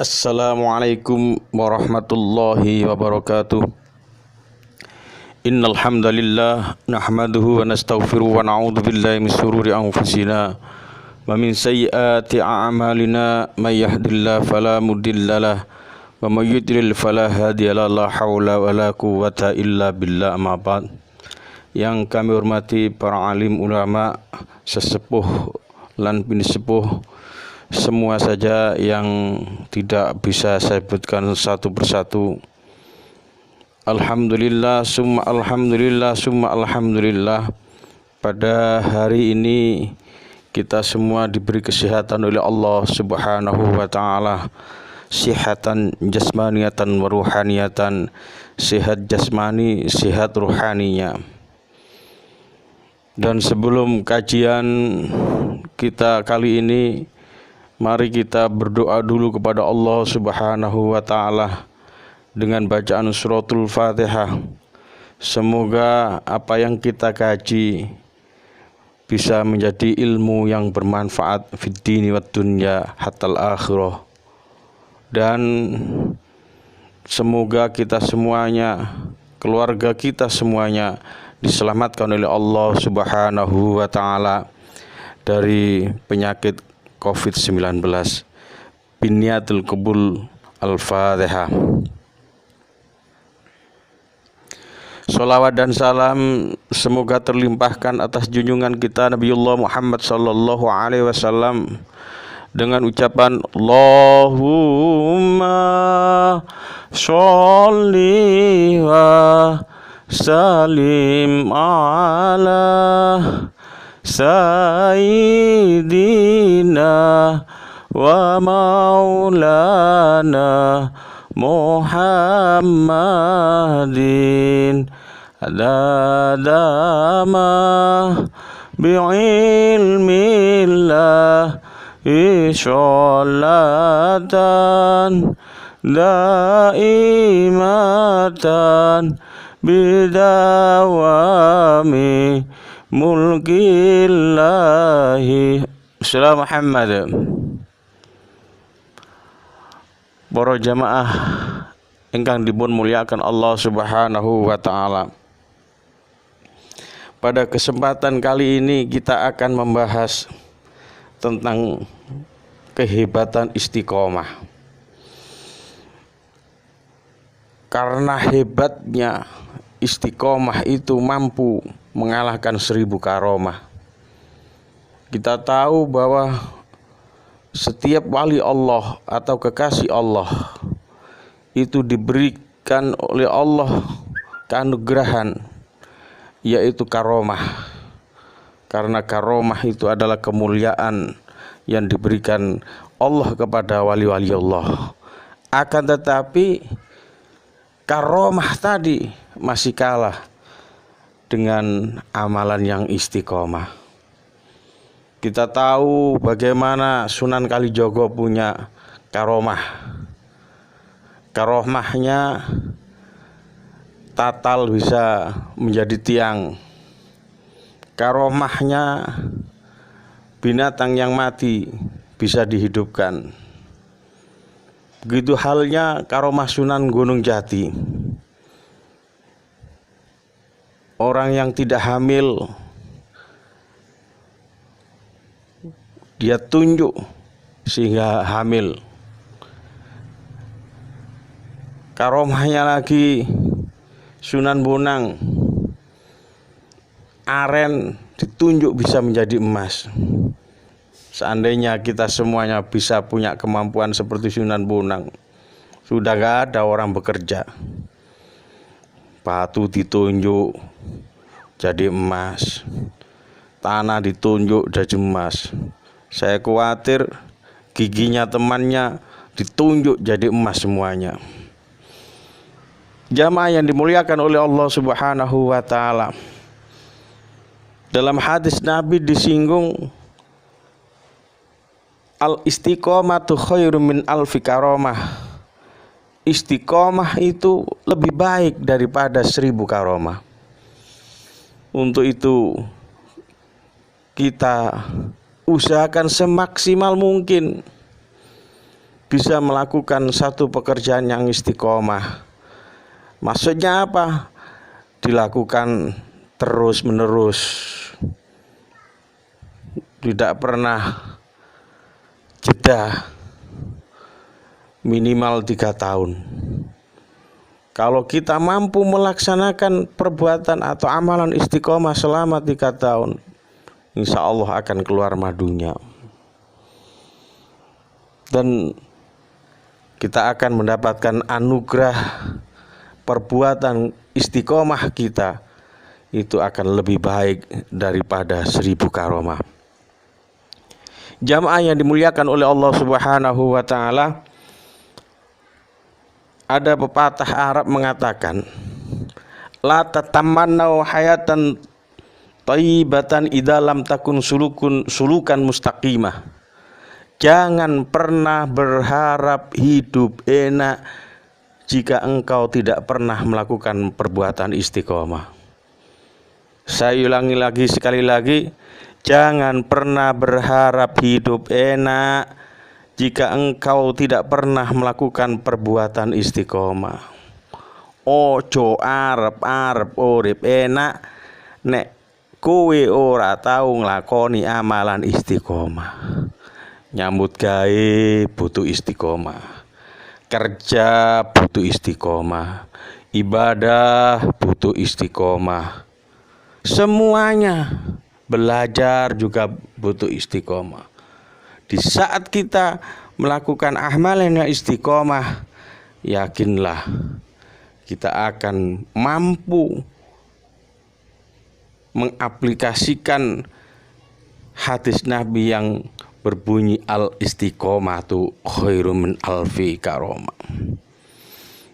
Assalamualaikum warahmatullahi wabarakatuh. Innal hamdalillah nahmaduhu wa nastaghfiruhu wa na'udzu billahi min shururi anfusina wa min sayyiati a'malina may yahdihillahu fala mudhillalah wa may yudlil fala hadiyalah la haula wala quwwata illa billah amma ba'd. Yang kami hormati para alim ulama, sesepuh lan pinisepuh, semua saja yang tidak bisa saya sebutkan satu persatu. Alhamdulillah, summa alhamdulillah, summa alhamdulillah. Pada hari ini kita semua diberi kesehatan oleh Allah Subhanahu wa ta'ala. Sihatan jasmaniyatan wa ruhaniyatan. Sehat jasmani, sehat ruhaninya. Dan sebelum kajian kita kali ini, mari kita berdoa dulu kepada Allah Subhanahu wa ta'ala dengan bacaan suratul Fatihah. Semoga apa yang kita kaji bisa menjadi ilmu yang bermanfaat fid dini wad dunya hatal akhirah. Dan semoga kita semuanya, keluarga kita semuanya diselamatkan oleh Allah Subhanahu wa ta'ala dari penyakit COVID-19. Biniatul Qubul Al-Fatihah. Salawat dan salam semoga terlimpahkan atas junjungan kita Nabiullah Muhammad sallallahu alaihi wasallam dengan ucapan Allahumma sholli wa salim ala Sayyidina wa maulana Muhammadin adadama bi'ilmillah isholatan daimatan bidawami mulkillahi. Salam Muhammad. Para jamaah ingkang dipun muliakan Allah Subhanahu wa ta'ala. Pada kesempatan kali ini kita akan membahas tentang kehebatan istiqomah. Karena hebatnya istiqomah itu mampu mengalahkan 1000 karomah. Kita tahu bahwa setiap wali Allah atau kekasih Allah itu diberikan oleh Allah keanugerahan, yaitu karomah. Karena karomah itu adalah kemuliaan yang diberikan Allah kepada wali-wali Allah. Akan tetapi karomah tadi masih kalah dengan amalan yang istiqomah. Kita tahu bagaimana Sunan Kalijogo punya karomah. Karomahnya tatal bisa menjadi tiang. Karomahnya binatang yang mati bisa dihidupkan. Begitu halnya karomah Sunan Gunung Jati. Orang yang tidak hamil dia tunjuk sehingga hamil. Karomahnya lagi Sunan Bonang, aren ditunjuk bisa menjadi emas. Seandainya kita semuanya bisa punya kemampuan seperti Sunan Bonang, sudah gak ada orang bekerja. Batu ditunjuk jadi emas, tanah ditunjuk jadi emas. Saya khawatir giginya temannya ditunjuk jadi emas semuanya. Jamaah yang dimuliakan oleh Allah Subhanahu wa ta'ala, dalam hadis Nabi disinggung al-istiqomatu khairum min alfi karomah. Istiqomah itu lebih baik daripada 1000 karomah. Untuk itu kita usahakan semaksimal mungkin bisa melakukan satu pekerjaan yang istiqomah. Maksudnya apa? Dilakukan terus menerus, tidak pernah jeda, minimal 3 tahun. Kalau kita mampu melaksanakan perbuatan atau amalan istiqomah selama 3 tahun, insya Allah akan keluar madunya. Dan kita akan mendapatkan anugerah perbuatan istiqomah kita itu akan lebih baik daripada 1000 karomah. Jamaah yang dimuliakan oleh Allah Subhanahu wa taala, ada pepatah Arab mengatakan, la tatamannau hayatan thayyibatan idza lam takun sulukan mustaqimah. Jangan pernah berharap hidup enak jika engkau tidak pernah melakukan perbuatan istiqomah. Saya ulangi lagi sekali lagi, jangan pernah berharap hidup enak jika engkau tidak pernah melakukan perbuatan istiqomah. Ojo arep urip enak nek kowe ora tau nglakoni amalan istiqomah. Nyambut gawe butuh istiqomah, kerja butuh istiqomah, ibadah butuh istiqomah, semuanya, belajar juga butuh istiqomah. Di saat kita melakukan amalan yang istiqomah, yakinlah kita akan mampu mengaplikasikan hadis Nabi yang berbunyi al-istiqomatu khairum min alfi karomah.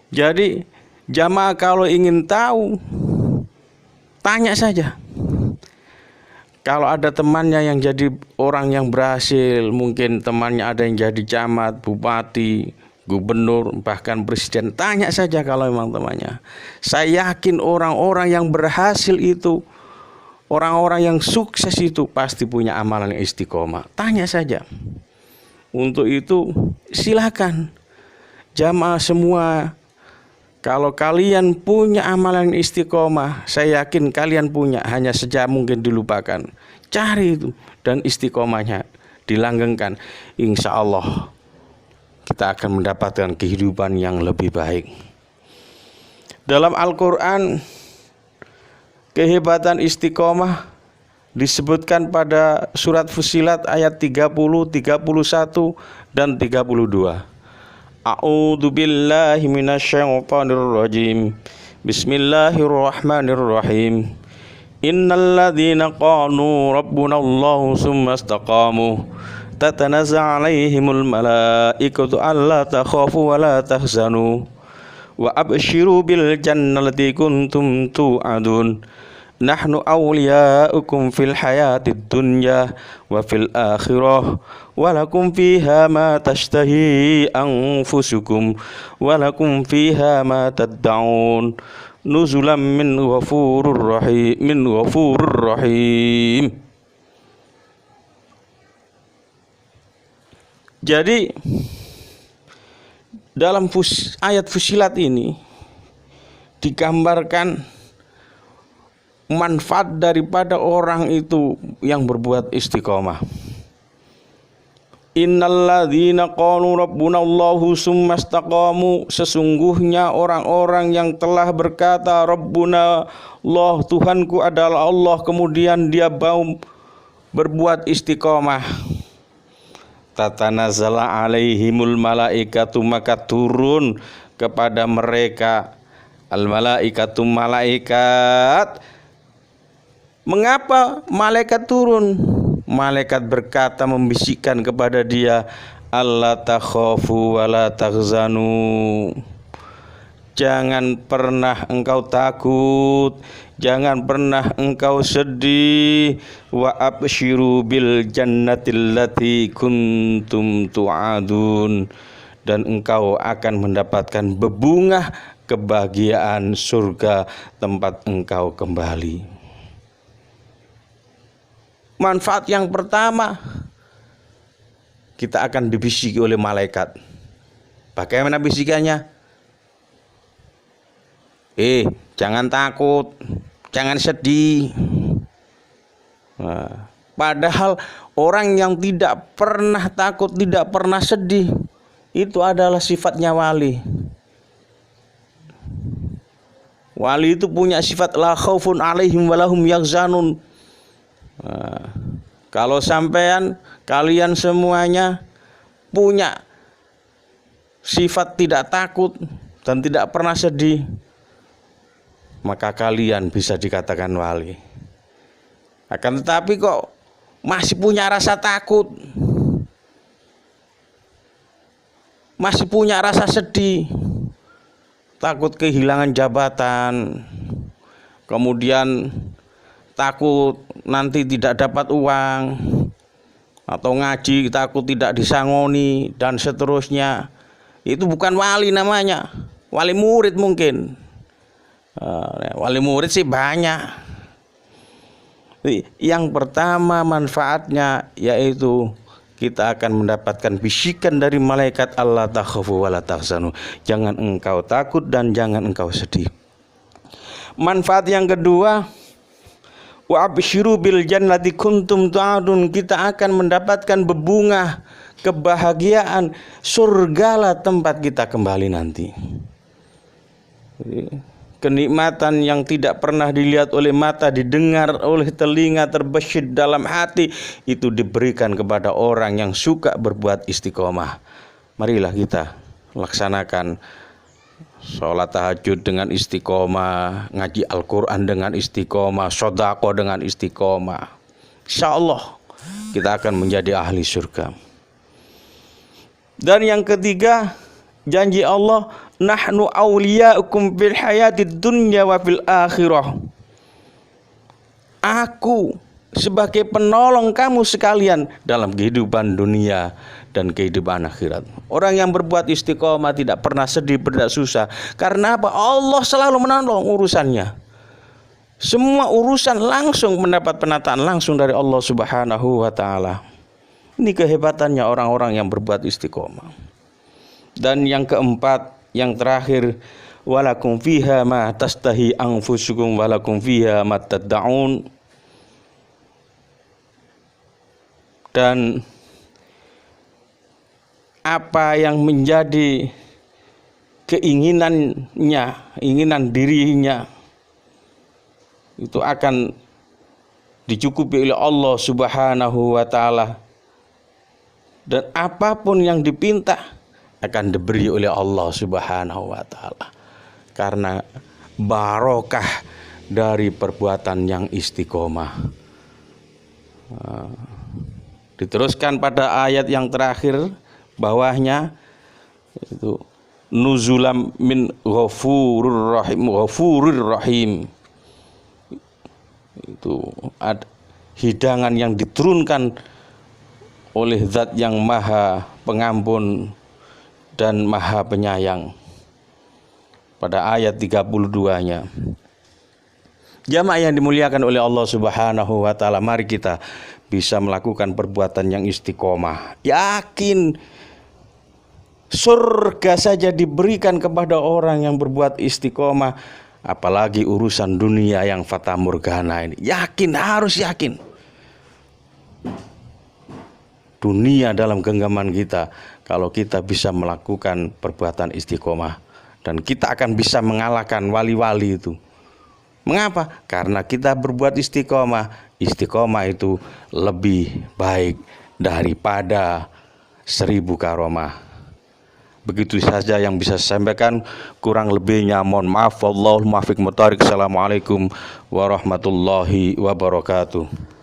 Jadi jamaah kalau ingin tahu, tanya saja. Kalau ada temannya yang jadi orang yang berhasil, mungkin temannya ada yang jadi camat, bupati, gubernur, bahkan presiden, tanya saja kalau memang temannya. Saya yakin orang-orang yang berhasil itu, orang-orang yang sukses itu pasti punya amalan yang istiqomah. Tanya saja. Untuk itu silakan jamaah semua, kalau kalian punya amalan istiqomah, saya yakin kalian punya, hanya saja mungkin dilupakan. Cari itu dan istiqomahnya dilanggengkan. Insya Allah kita akan mendapatkan kehidupan yang lebih baik. Dalam Al-Quran, kehebatan istiqomah disebutkan pada surat Fussilat ayat 30, 31, dan 32. A'udzu billahi minasyaitonir rajim. Bismillahirrahmanirrahim. Innal ladzina qalu rabbunallahu tsumma istaqamu tatanazzalu 'alaihimul malaikatu alla takhafu wa la tahzanu wa abshiru bil jannati kuntum tu'adun. Nahnu awliya'ukum fil hayatid dunya wa fil akhirah wa lakum fiha ma tashtahi anfusukum wa lakum fiha ma tad'un nuzulam min ghafurur rahim. Jadi dalam ayat Fussilat ini digambarkan manfaat daripada orang itu yang berbuat istiqomah. Innalladzina qalu rabbunallahu tsumma istaqamu, sesungguhnya orang-orang yang telah berkata Rabbuna Allah, Tuhanku adalah Allah, kemudian dia mau berbuat istiqomah. Tatanazzalu alaihimul malaikatu, maka turun kepada mereka al malaikatu, malaikat. Mengapa malaikat turun? Malaikat berkata, membisikkan kepada dia, alla takhafu wa la tahzanu. Jangan pernah engkau takut, jangan pernah engkau sedih. Wa abshiru bil jannatil lati kuntum tu'adun, dan engkau akan mendapatkan bebungah kebahagiaan surga tempat engkau kembali. Manfaat yang pertama, kita akan dibisiki oleh malaikat. Bagaimana bisikannya? Jangan takut, jangan sedih. Nah, padahal orang yang tidak pernah takut, tidak pernah sedih, itu adalah sifatnya wali. Wali itu punya sifat la khaufun alaihim walahum yahzanun. Nah, kalau kalian semuanya punya sifat tidak takut dan tidak pernah sedih, maka kalian bisa dikatakan wali. Akan tetapi kok masih punya rasa takut, masih punya rasa sedih, takut kehilangan jabatan, kemudian takut nanti tidak dapat uang, atau ngaji takut tidak disangoni, dan seterusnya. Itu bukan wali namanya, wali murid mungkin. Wali murid sih banyak. Yang pertama manfaatnya yaitu kita akan mendapatkan bisikan dari malaikat, Allah takhafu wa la tahzanu. Jangan engkau takut dan jangan engkau sedih. Manfaat yang kedua, wa absyiru bil jannati kuntum tu'adun. Kita akan mendapatkan bebungah kebahagiaan, surgalah tempat kita kembali nanti. Kenikmatan yang tidak pernah dilihat oleh mata, didengar oleh telinga, terbesit dalam hati, itu diberikan kepada orang yang suka berbuat istiqomah. Marilah kita laksanakan sholat tahajud dengan istiqomah, ngaji Al-Quran dengan istiqomah, sedekah dengan istiqomah. Insya Allah kita akan menjadi ahli surga. Dan yang ketiga, janji Allah, nahnu awliya'ukum fil hayatid dunya wa fil akhirah. Aku sebagai penolong kamu sekalian dalam kehidupan dunia dan kehidupan akhirat. Orang yang berbuat istiqomah tidak pernah sedih, tidak susah. Karena apa? Allah selalu menolong urusannya. Semua urusan langsung mendapat penataan langsung dari Allah Subhanahu wa ta'ala. Ini kehebatannya orang-orang yang berbuat istiqomah. Dan yang keempat, yang terakhir, walakum fiha ma tastahi anfusukum walakum fiha ma tad'un. Dan apa yang menjadi keinginannya, keinginan dirinya, itu akan dicukupi oleh Allah Subhanahu wa ta'ala. Dan apapun yang dipinta akan diberi oleh Allah Subhanahu wa ta'ala. Karena barokah dari perbuatan yang istiqomah. Diteruskan pada ayat yang terakhir bawahnya, itu nuzulam min ghafurur rahim. Itu ada hidangan yang diturunkan oleh Zat yang Maha Pengampun dan Maha Penyayang. Pada ayat 32-nya. Jamaah yang dimuliakan oleh Allah Subhanahu wa ta'ala, mari kita bisa melakukan perbuatan yang istiqomah. Yakin surga saja diberikan kepada orang yang berbuat istiqomah, apalagi urusan dunia yang fata morgana ini. Yakin, harus yakin. Dunia dalam genggaman kita kalau kita bisa melakukan perbuatan istiqomah, dan kita akan bisa mengalahkan wali-wali itu. Mengapa? Karena kita berbuat istiqomah. Istiqomah itu lebih baik daripada 1000 karomah. Begitu saja yang bisa saya sampaikan, kurang lebihnya mohon maaf. Wallahul muwaffiq. Assalamualaikum warahmatullahi wabarakatuh.